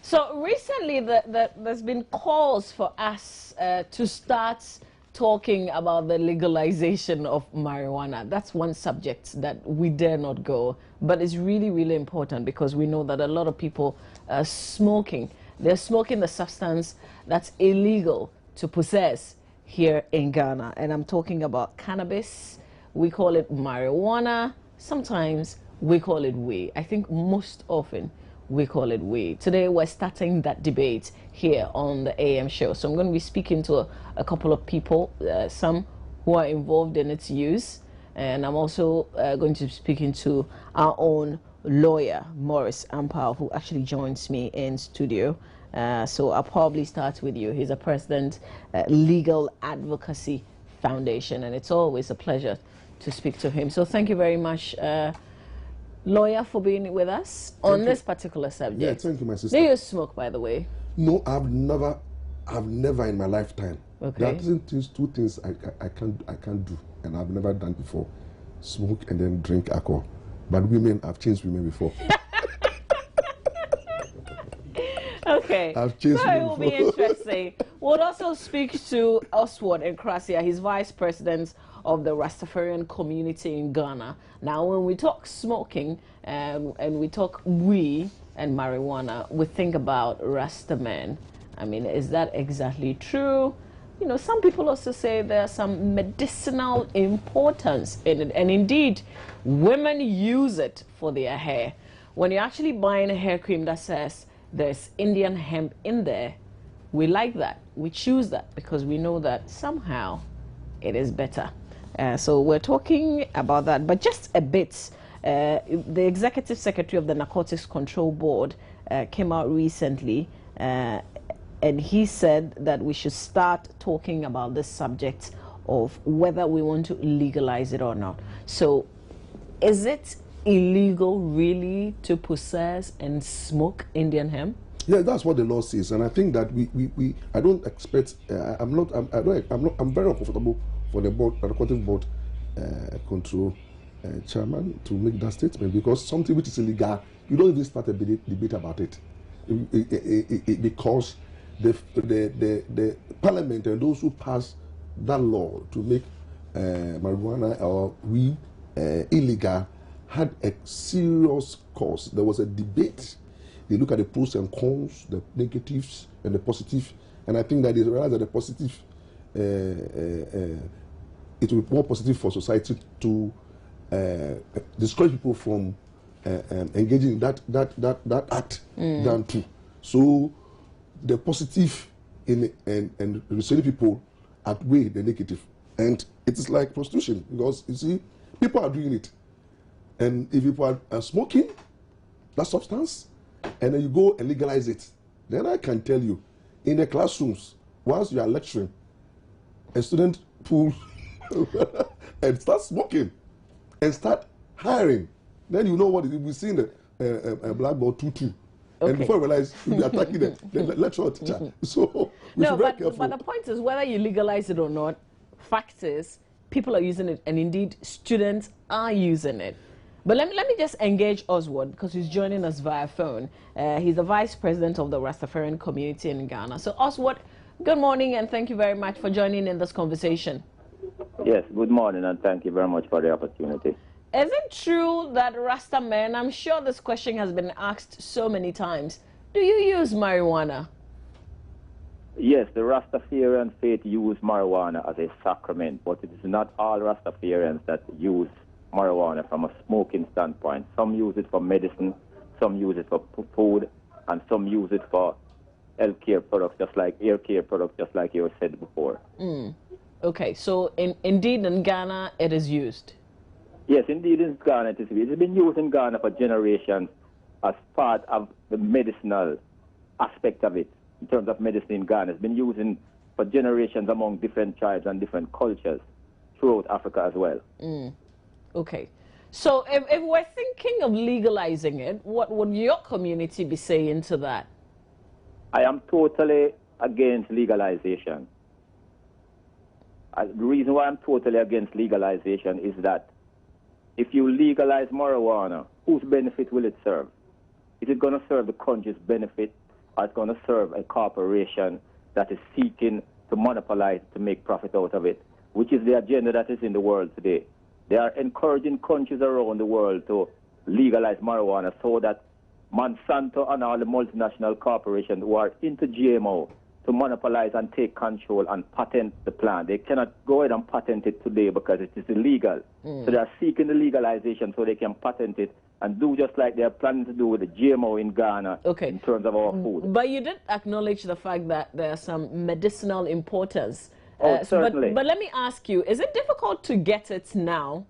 So recently, there's been calls for us to start talking about the legalization of marijuana. That's one subject that we dare not go, but it's really, really important because we know that a lot of people are smoking. They're smoking the substance that's illegal to possess here in Ghana. And I'm talking about cannabis. We call it marijuana. Sometimes we call it weed. I think most often we call it weed. Today we're starting that debate here on the AM show. So I'm going to be speaking to a couple of people, some who are involved in its use. And I'm also going to be speaking to our own lawyer, Morris Ampao, who actually joins me in studio. So I'll probably start with you. He's a president, Legal Advocacy Foundation, and it's always a pleasure to speak to him. So thank you very much, lawyer, for being with us on this particular subject. Yeah, thank you, my sister. Do you smoke, by the way? No, I've never in my lifetime. Okay. There are two things I can't do, and I've never done before: smoke and then drink alcohol. But women, I've changed women before. Okay. I've changed so it will be interesting. We'll also speak to Oswald Nkrasia. He's vice president of the Rastafarian community in Ghana. Now, when we talk smoking and we talk weed and marijuana, we think about Rastaman. I mean, is that exactly true? You know, some people also say there's some medicinal importance in it. And indeed, women use it for their hair. When you're actually buying a hair cream that says there's Indian hemp in there, we like that. We choose that because we know that somehow it is better. So we're talking about that, but just a bit. The executive secretary of the Narcotics Control Board came out recently and he said that we should start talking about this subject of whether we want to legalize it or not. So is it illegal really to possess and smoke Indian hemp? Yeah, that's what the law says, and I think that I don't expect. I'm very uncomfortable for the board, Narcotics Board Control chairman to make that statement, because something which is illegal, you don't even start a debate about it, because the parliament and those who pass that law to make marijuana or weed illegal had a serious cause. There was a debate. They look at the pros and cons, the negatives and the positive, and I think that they realize that the positive, it will be more positive for society to discourage people from engaging in that act than to. So the positive and restraining people outweigh the negative, and it is like prostitution, because you see people are doing it, and if people are smoking that substance, and then you go and legalize it, then I can tell you, in the classrooms, once you are lecturing, a student pull and start smoking and start hiring, then you know what it is. We see in the blackboard 2-2. Okay. And before you realize, you'll be attacking the lecturer teacher. So we should be very careful. But the point is, whether you legalize it or not, fact is, people are using it, and indeed, students are using it. But let me just engage Oswald, because he's joining us via phone. He's the vice president of the Rastafarian community in Ghana. So Oswald, good morning, and thank you very much for joining in this conversation. Yes, good morning, and thank you very much for the opportunity. Is it true that Rasta men, I'm sure this question has been asked so many times, do you use marijuana? Yes, the Rastafarian faith use marijuana as a sacrament, but it is not all Rastafarians that use marijuana from a smoking standpoint. Some use it for medicine, some use it for food, and some use it for health care products, just like ear care products, just like you said before. Okay, so indeed in Ghana it is used? Yes, indeed in Ghana it is used. It's been used in Ghana for generations as part of the medicinal aspect of it. In terms of medicine in Ghana, it's been used for generations among different tribes and different cultures throughout Africa as well. Okay, so if we're thinking of legalizing it, what would your community be saying to that? I am totally against legalization. The reason why I'm totally against legalization is that if you legalize marijuana, whose benefit will it serve? Is it going to serve the country's benefit or it's going to serve a corporation that is seeking to monopolize, to make profit out of it, which is the agenda that is in the world today. They are encouraging countries around the world to legalize marijuana so that Monsanto and all the multinational corporations who are into GMO to monopolize and take control and patent the plant. They cannot go ahead and patent it today because it is illegal. So they are seeking the legalization so they can patent it and do just like they are planning to do with the GMO in Ghana in terms of our food. But you did acknowledge the fact that there are some medicinal importance. Certainly. But let me ask you, is it difficult to get it now?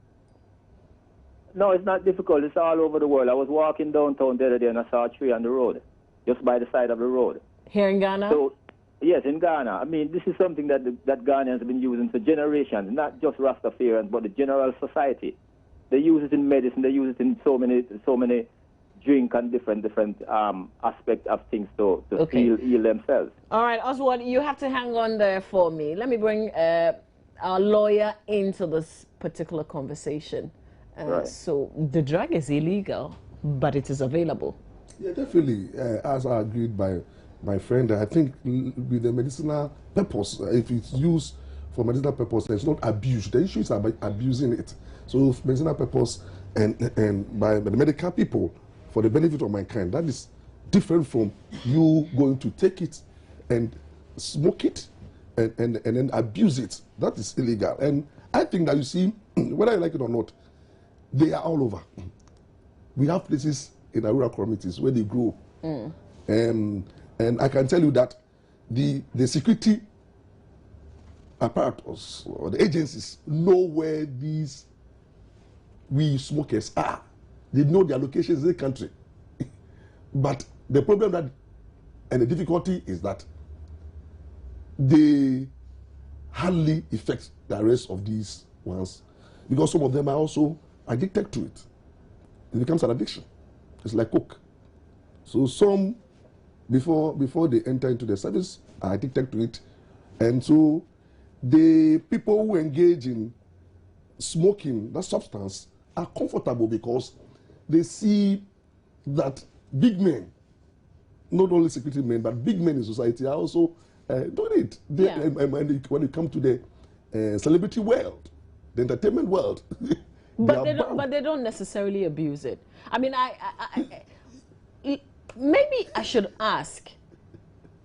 No, it's not difficult. It's all over the world. I was walking downtown the other day and I saw a tree on the road, just by the side of the road. Here in Ghana? So, yes, in Ghana. I mean, this is something that that Ghanaians have been using for generations, not just Rastafarians, but the general society. They use it in medicine. They use it in so many drink and different aspects of things to heal themselves. All right, Oswald, you have to hang on there for me. Let me bring our lawyer into this particular conversation. Right. So the drug is illegal, but it is available. Yeah, definitely. As I agreed by my friend, I think with the medicinal purpose, if it's used for medicinal purpose, it's not abused. The issue is about abusing it. So medicinal purpose and by the medical people for the benefit of mankind, that is different from you going to take it and smoke it and then abuse it. That is illegal. And I think that, you see, whether you like it or not, they are all over. We have places in our rural communities where they grow. And I can tell you that the security apparatus or the agencies know where these weed smokers are. They know their locations in the country. But the problem that and the difficulty is that they hardly affect the rest of these ones because some of them are also addicted to it. It becomes an addiction. It's like coke. So some, before they enter into the service, are addicted to it. And so the people who engage in smoking that substance are comfortable because they see that big men, not only security men, but big men in society are also doing it. And when you come to the celebrity world, the entertainment world, but they don't necessarily abuse it. I mean, maybe I should ask,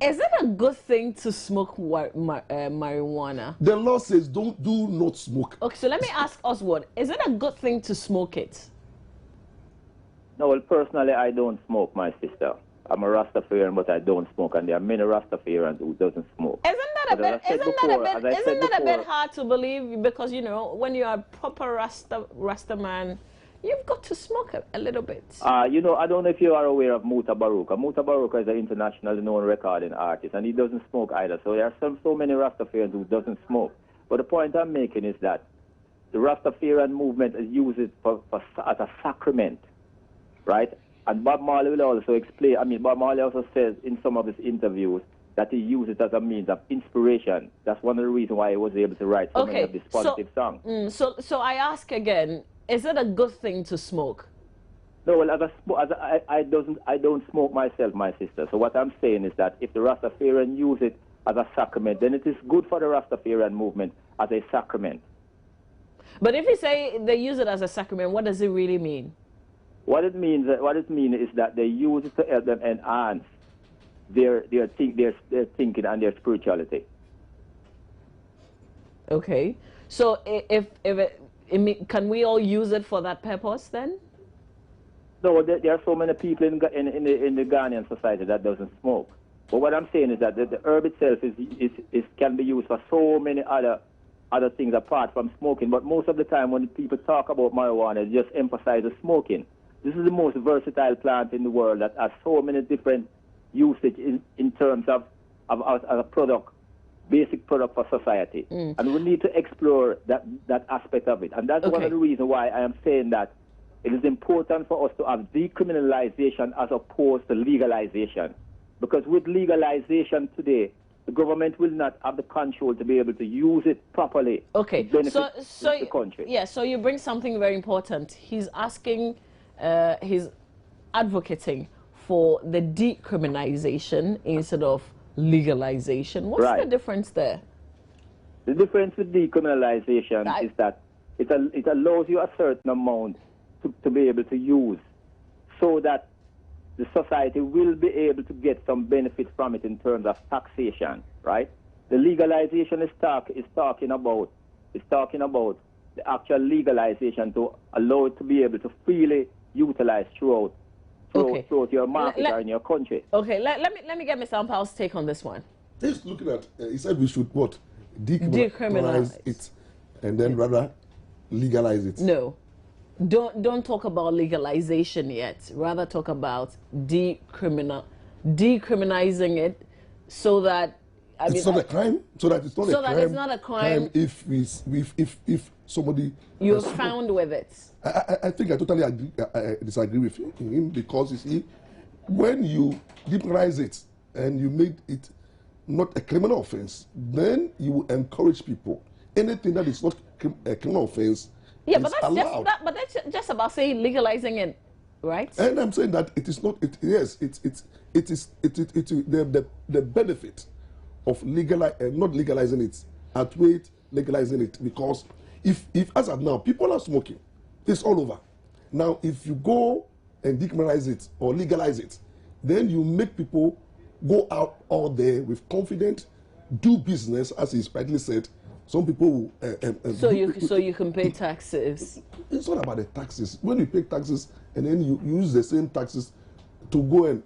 is it a good thing to smoke marijuana? The law says do not smoke. Okay, so let me ask Oswald, is it a good thing to smoke it? No, well, personally, I don't smoke, my sister. I'm a Rastafarian, but I don't smoke, and there are many Rastafarians who doesn't smoke. Isn't that a bit hard to believe? Because, you know, when you're a proper Rasta man, you've got to smoke a little bit. You know, I don't know if you are aware of Muta Baruka. Muta Baruka is an internationally known recording artist, and he doesn't smoke either. So there are so many Rastafarians who doesn't smoke. But the point I'm making is that the Rastafarian movement is used as a sacrament, right? And Bob Marley will also explain, Bob Marley also says in some of his interviews that he used it as a means of inspiration. That's one of the reasons why he was able to write so many of these positive songs. So I ask again, is it a good thing to smoke? No, well, I don't smoke myself, my sister. So what I'm saying is that if the Rastafarian use it as a sacrament, then it is good for the Rastafarian movement as a sacrament. But if you say they use it as a sacrament, what does it really mean? What it means is that they use it to help them enhance their thinking and their spirituality. Okay, so can we all use it for that purpose then? No, there are so many people in the Ghanaian society that doesn't smoke. But what I'm saying is that the herb itself can be used for so many other things apart from smoking. But most of the time when people talk about marijuana, they just emphasize the smoking. This is the most versatile plant in the world that has so many different usage in terms of a product, basic product for society. And we need to explore that aspect of it. And that's one of the reasons why I am saying that it is important for us to have decriminalization as opposed to legalization. Because with legalization today, the government will not have the control to be able to use it properly to benefit the country. Yeah, so you bring something very important. He's asking, he's advocating for the decriminalization instead of legalization. What's Right. the difference there? The difference with decriminalization is that it allows you a certain amount to be able to use, so that the society will be able to get some benefit from it in terms of taxation, right? The legalization is talking about the actual legalization to allow it to be able to freely utilize throughout your market or in your country. Okay, let me get Mr. Ampal's take on this one. He's looking at, he said we should what? Decriminalize it, and then rather legalize it. No, don't talk about legalization yet. Rather talk about decriminalizing it, so that it's not a crime. So that it's not so a that crime. it's not a crime if somebody you're found with it. I think I totally disagree with him, because you see, when you decriminalize it and you make it not a criminal offense, then you will encourage people. Anything that is not a criminal offense Yeah, is but that's allowed. but that's just about saying legalizing it, right? And I'm saying that it is not. The benefit of not legalizing it outweighs legalizing it, because if as of now people are smoking, it's all over. Now if you go and decriminalize it or legalize it, then you make people go out all there with confidence, do business, as he's rightly said. Some people will, so you can pay taxes. It's not about the taxes. When you pay taxes and then you use the same taxes to go and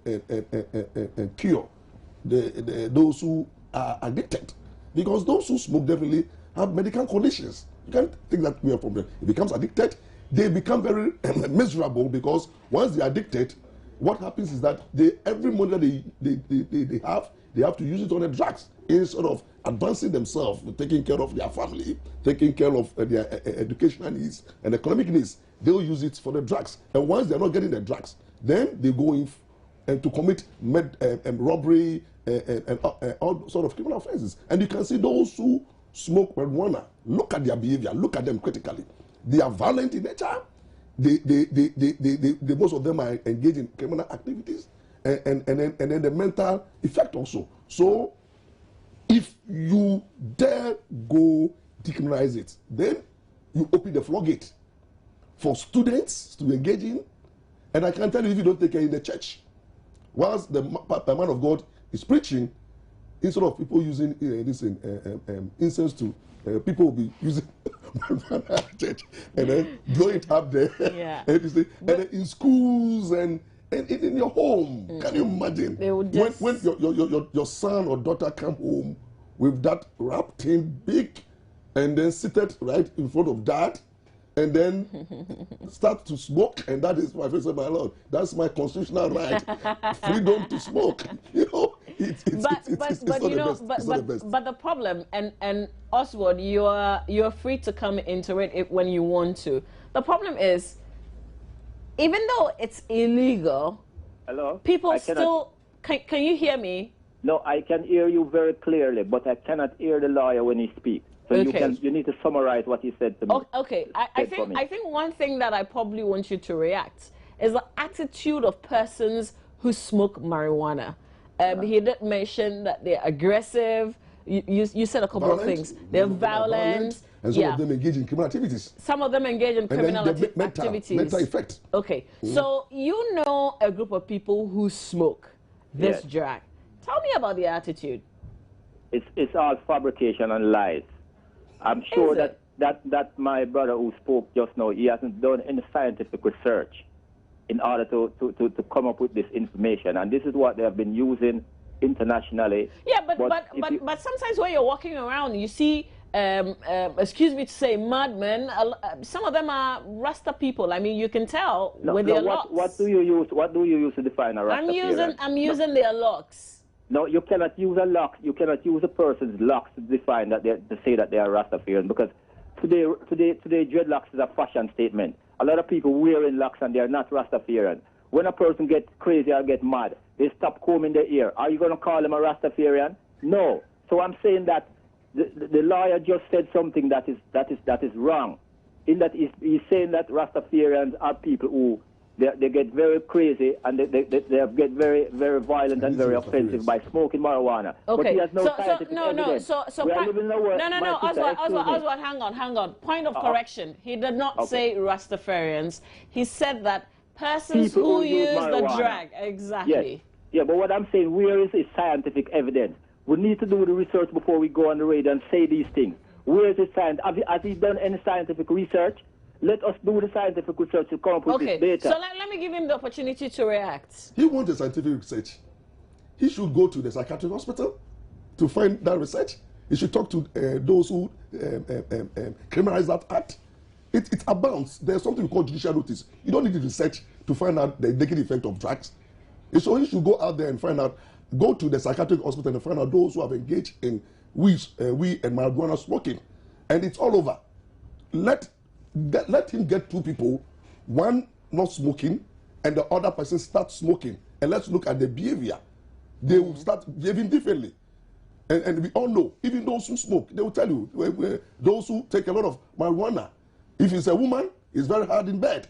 cure those who are addicted, because those who smoke definitely have medical conditions. You can't think that we are from them. It becomes addicted, they become very miserable, because once they're addicted, what happens is that every money that they have to use it on the drugs instead of advancing themselves, taking care of their family, taking care of their educational needs and economic needs. They'll use it for the drugs. And once they're not getting the drugs, then they go in and to commit robbery and all sort of criminal offenses. And you can see those who smoke marijuana, look at their behavior, look at them critically. They are violent in nature. They most of them are engaged in criminal activities, and then the mental effect also. So if you dare go decriminalize it, then you open the floodgate for students to engage in. And I can tell you, if you don't take care in the church, whilst the man of God is preaching, instead of people using this incense to, people will be using church and then blow it up there. Yeah. And then in schools and in your home, can you imagine? They would just... when your son or daughter come home with that wrapped in big, and then seated right in front of dad, and then start to smoke, and that is my friend said, my Lord, that's my constitutional right, freedom to smoke. You know, it's not the best. But the problem, and Oswald, you're free to come into it when you want to. The problem is, even though it's illegal, Hello? people still... Can you hear me? No, I can hear you very clearly, but I cannot hear the lawyer when he speaks. So Okay. you need to summarize what he said to me. Okay, I think one thing that I probably want you to react is the attitude of persons who smoke marijuana. He did mention that they're aggressive. You said a couple of things. They're violent. And some of them engage in criminal activities. Some of them engage in criminal activities. Mental effect. Okay, so you know a group of people who smoke this drug. Tell me about the attitude. It's all fabrication and lies. I'm sure that my brother who spoke just now, he hasn't done any scientific research in order to come up with this information. And this is what they have been using internationally. Yeah, but sometimes when you're walking around, you see, excuse me to say, madmen. Some of them are Rasta people. I mean, you can tell with their locks. What do you use? What do you use to define a Rasta? I'm using their locks. No, you cannot use a lock. You cannot use a person's locks to define that to say that they are Rastafarian, because today dreadlocks is a fashion statement. A lot of people wearing locks and they are not Rastafarian. When a person gets crazy or gets mad, they stop combing their ear. Are you going to call them a Rastafarian? No. So I'm saying that the lawyer just said something that is wrong. In that he's saying that Rastafarians are people who they get very crazy and they get very, very violent and very offensive by smoking marijuana. Okay. But he has no scientific evidence. We are living in a world. No, Oswald, hang on. Point of correction. He did not say Rastafarians. He said that persons who use the drug. Exactly. Yes. Yeah, but what I'm saying, where is the scientific evidence? We need to do the research before we go on the radio and say these things. Where is the science? Has he done any scientific research? Let us do the scientific research to come up with this data. So let me give him the opportunity to react. He wants a scientific research. He should go to the psychiatric hospital to find that research. He should talk to those who criminalize that act. It abounds. There's something we call judicial notice. You don't need the research to find out the negative effect of drugs. So he should go out there and find out, go to the psychiatric hospital and find out those who have engaged in weed and marijuana smoking. And it's all over. Let him get two people, one not smoking and the other person start smoking. And let's look at the behavior. They will start behaving differently. And we all know, even those who smoke, they will tell you, those who take a lot of marijuana, if it's a woman, it's very hard in bed.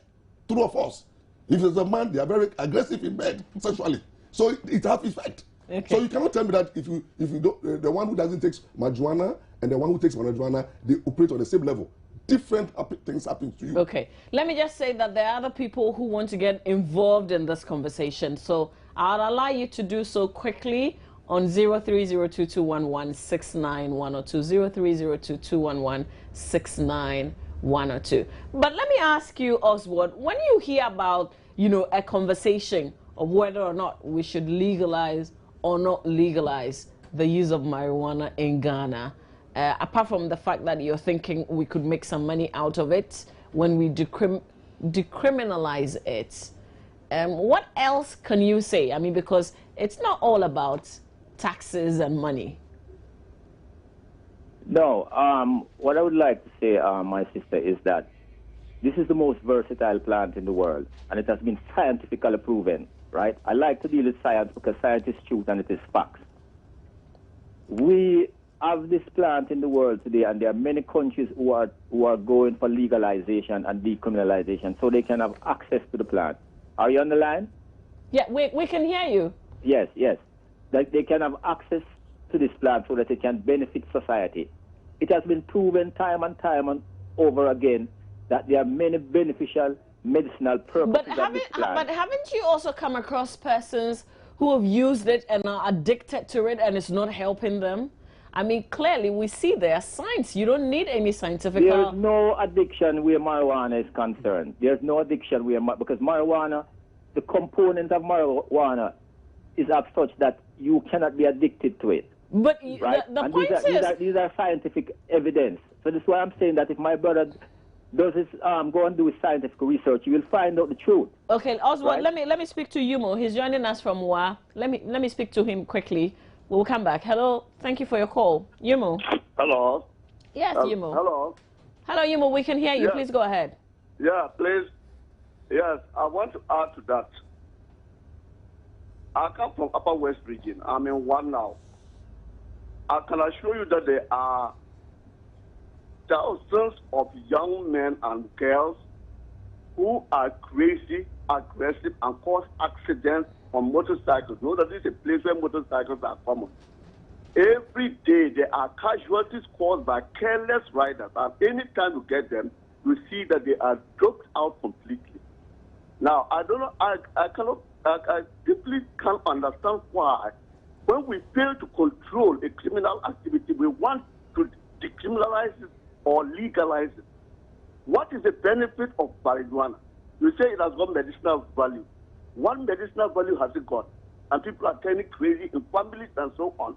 True or false? If it's a man, they are very aggressive in bed sexually. So it has effect. Okay. So you cannot tell me that if you don't, the one who doesn't take marijuana and the one who takes marijuana, they operate on the same level. Different things happen to you. Okay. Let me just say that there are other people who want to get involved in this conversation. So I'll allow you to do so quickly on 030221169102, 030221169102. But let me ask you, Oswald, when you hear about, a conversation of whether or not we should legalize or not legalize the use of marijuana in Ghana, apart from the fact that you're thinking we could make some money out of it when we decriminalize it, what else can you say? I mean, because it's not all about taxes and money. No, what I would like to say, my sister, is that this is the most versatile plant in the world, and it has been scientifically proven, right? I like to deal with science because science is truth and it is facts. We have this plant in the world today, and there are many countries who are going for legalization and decriminalization so they can have access to the plant. Are you on the line? Yeah, we can hear you. Yes. That they can have access to this plant so that it can benefit society. It has been proven time and over again that there are many beneficial medicinal purposes of this plant. But haven't you also come across persons who have used it and are addicted to it and it's not helping them? I mean, clearly we see there are signs. You don't need any scientific... There is no addiction where marijuana is concerned. There's no addiction because marijuana, the component of marijuana is of such that you cannot be addicted to it. But right? the point is... These are scientific evidence. So that's why I'm saying that if my brother does his, go and do his scientific research, you will find out the truth. Okay, Oswald, right? let me speak to Yumo. He's joining us from WA. Let me speak to him quickly. We'll come back. Hello, thank you for your call. Yumo. Hello. Yes, Yumo. Hello. Hello, Yumo, we can hear you. Yes. Please go ahead. Yeah, please. Yes, I want to add to that. I come from Upper West region. I'm in one now. I can assure you that there are thousands of young men and girls who are crazy, aggressive, and cause accidents on motorcycles. You know that this is a place where motorcycles are common. Every day there are casualties caused by careless riders, and anytime you get them, you see that they are dropped out completely. Now, I don't know, I deeply can't understand why, when we fail to control a criminal activity, we want to decriminalize it or legalize it. What is the benefit of marijuana? You say it has got medicinal value. One medicinal value has it got, and people are turning crazy in families and so on.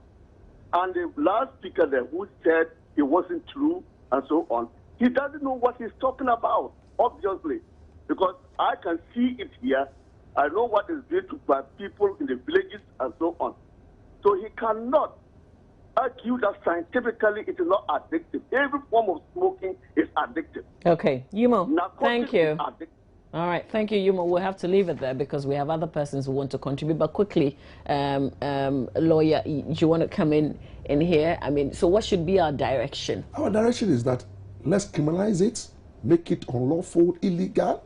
And the last speaker there who said it wasn't true and so on, he doesn't know what he's talking about, obviously, because I can see it here. I know what is done to by people in the villages and so on. So he cannot argue that scientifically it is not addictive. Every form of smoking is addictive. Okay, Yumo, thank you. All right, thank you, Yumo. We'll have to leave it there because we have other persons who want to contribute. But quickly, lawyer, do you want to come in here? I mean, so what should be our direction? Our direction is that let's criminalize it, make it unlawful, illegal,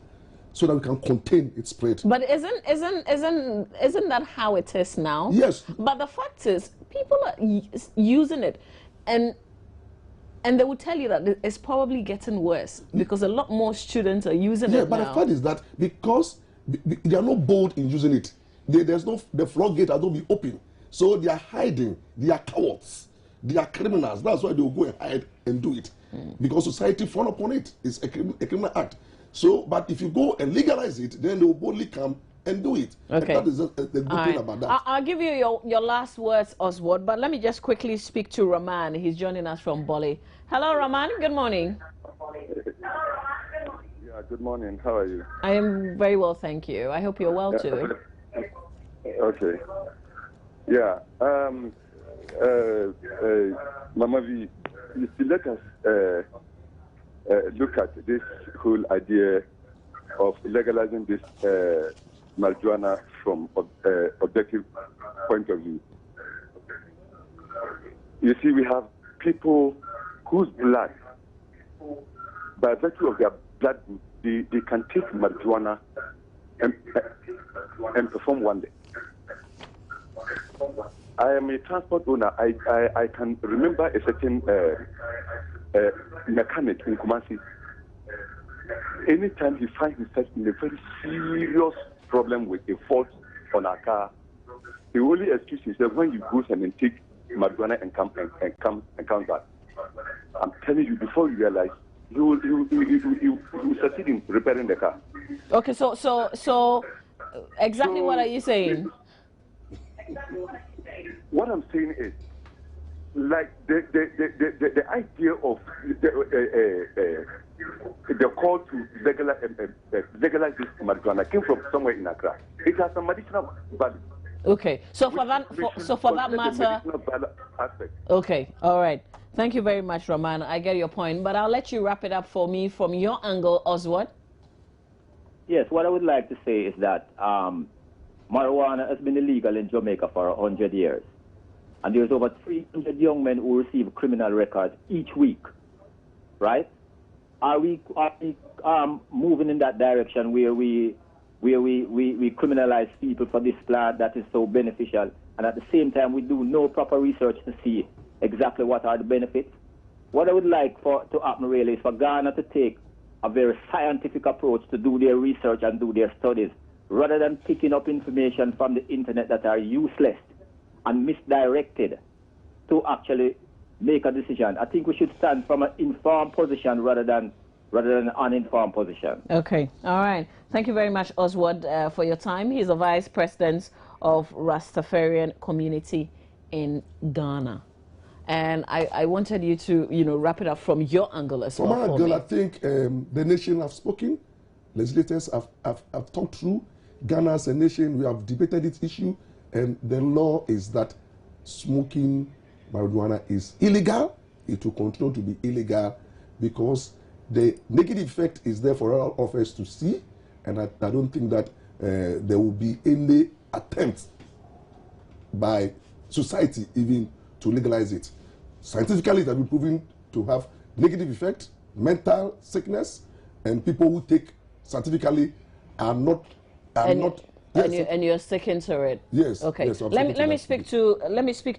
so that we can contain its spread. But isn't that how it is now? Yes. But the fact is, people are using it, and they will tell you that it's probably getting worse because a lot more students are using it but now. the fact is that because they are not bold in using it, the floodgate has not been open, so they are hiding. They are cowards. They are criminals. That's why they will go and hide and do it, because society frown upon it. It's a criminal act. So, but if you go and legalize it, then they will boldly come and do it. Okay. And that is the good thing about that. I'll give you your last words, Oswald, but let me just quickly speak to Raman. He's joining us from Bali. Hello, Raman. Good morning. Yeah, good morning. How are you? I am very well, thank you. I hope you're well too. Okay. Yeah. Mama V, you see, let us look at this whole idea of legalizing this marijuana from objective point of view. You see, we have people whose blood, by virtue of their blood group, they can take marijuana and perform one day. I am a transport owner. I can remember a certain mechanic in Kumasi. Anytime he finds himself in a very serious problem with a fault on a car, he only excuse himself when he goes and take marijuana and come back. I'm telling you, before you realize, you will succeed in repairing the car. Okay, so exactly what are you saying? What I'm saying is, like the idea of the call to legalize this marijuana came from somewhere in Accra. It has some medicinal value. Okay, so for that matter. Okay, all right. Thank you very much, Raman. I get your point, but I'll let you wrap it up for me from your angle, Oswald. Yes, what I would like to say is that marijuana has been illegal in Jamaica for 100 years. And there's over 300 young men who receive criminal records each week, right? Are we moving in that direction where we criminalize people for this plant that is so beneficial, and at the same time we do no proper research to see exactly what are the benefits? What I would like to happen really is for Ghana to take a very scientific approach to do their research and do their studies, rather than picking up information from the internet that are useless and misdirected to actually make a decision. I think we should stand from an informed position rather than an uninformed position. Okay, all right. Thank you very much, Oswald, for your time. He's the Vice President of Rastafarian Community in Ghana. And I wanted you to, wrap it up from your angle as well. From my angle, I think the nation have spoken. Legislators have talked through. Ghana as a nation, we have debated this issue, and the law is that smoking marijuana is illegal. It will continue to be illegal because the negative effect is there for all of us to see, and I don't think that there will be any attempt by society even to legalize it. Scientifically, it has been proven to have negative effect, mental sickness, and people who take scientifically are not. And you're sticking to it. Yes. Okay. Yes, let me speak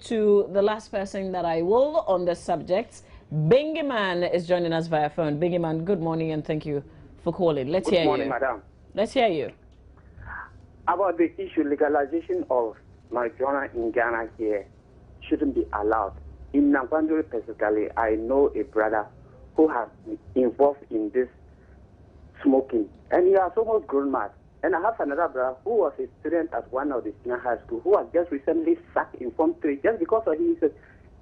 to the last person that I will on the subject. Bingy Man is joining us via phone. Bingy Man, good morning and thank you for calling. Let's hear you. Good morning, madam. Let's hear you. About the issue, legalization of marijuana in Ghana here shouldn't be allowed. In Nambanduri specifically, I know a brother who has been involved in this smoking, and he has almost grown mad. And I have another brother who was a student at one of the senior high school who was just recently sacked in Form 3 just because of he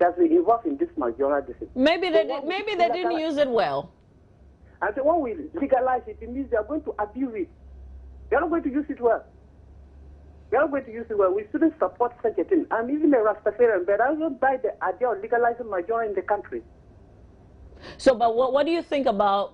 has been involved in this marijuana business. Maybe they didn't use it well. And so when we legalize it, it means they are going to abuse it. They are not going to use it well. They are not going to use it well. We shouldn't support such a thing. I'm even a Rastafarian, but I don't buy the idea of legalizing marijuana in the country. So, but what do you think about,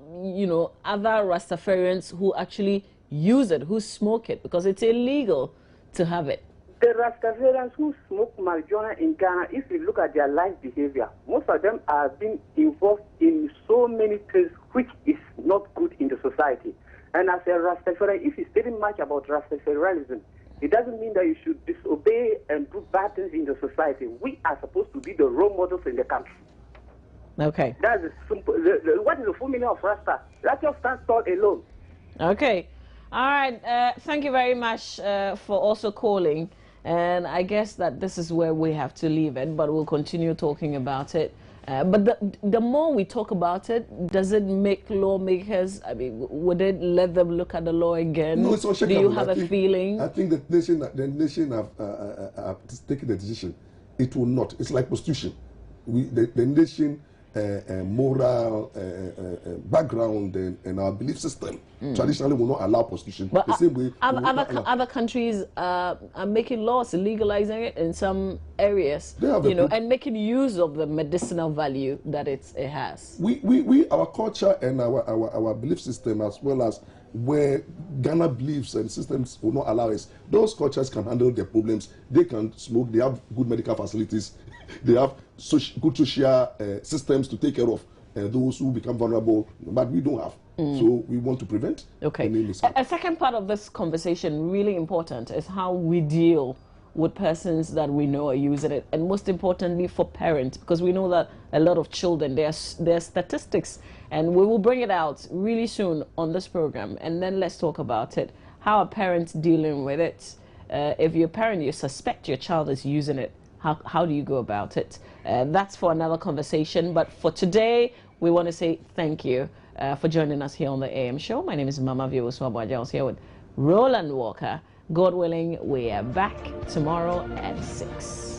other Rastafarians who actually use it, who smoke it? Because it's illegal to have it. The Rastafarians who smoke marijuana in Ghana, if you look at their life behavior, most of them are being involved in so many things which is not good in the society. And as a Rastafari, if you study much about Rastafarianism, it doesn't mean that you should disobey and do bad things in the society. We are supposed to be the role models in the country. Okay. That's the simple. What is the full meaning of Rasta? Let us stand tall alone. Okay. All right. Thank you very much for also calling. And I guess that this is where we have to leave it, but we'll continue talking about it. But the more we talk about it, does it make lawmakers, I mean, would it let them look at the law again? No, it's Do you have a feeling? I think the nation have taken the decision. It will not. It's like prostitution. The nation moral background and our belief system traditionally will not allow prostitution. But the same way other countries are making laws, legalizing it in some areas, and making use of the medicinal value that it has. We our culture and our belief system, as well as where Ghana beliefs and systems will not allow us. Those cultures can handle their problems. They can smoke. They have good medical facilities. They have good social systems to take care of those who become vulnerable, but we don't have. So we want to prevent. Okay. A second part of this conversation, really important, is how we deal with persons that we know are using it, and most importantly for parents, because we know that a lot of children, there's statistics, and we will bring it out really soon on this program, and then let's talk about it. How are parents dealing with it? If you're a parent, you suspect your child is using it, how do you go about it? That's for another conversation, but for today, we want to say thank you for joining us here on the AM show. My name is Mama Vio Swabwaja. I was here with Roland Walker. God willing, we are back tomorrow at 6.